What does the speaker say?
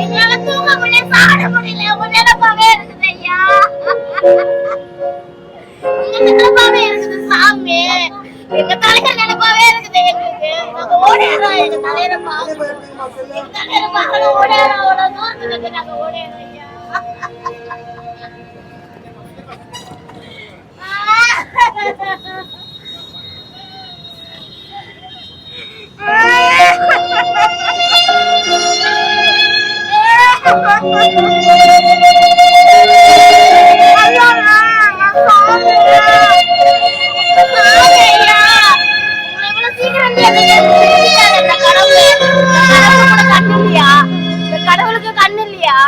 எங்களால தூங்க முடியல, சாப்பிட முடியல, உங்க நினைப்பாவே இருக்குது ஐயா. உங்க நினைப்பாவே இருக்குது சாமி. எங்க தலைவர் நினைப்பாவே இருக்குது எங்களுக்கு. நாங்க ஓடிடுறோம், எங்க தலைவரை பார்க்கணும். எங்க தலைவரை பார்க்கணும், ஓடிடுறோம். அவ்வளவு தூரத்துக்கு நாங்க ஓடிடுறோம் ஐயா. கடவுளுக்கு கண்ணு இல்லையா?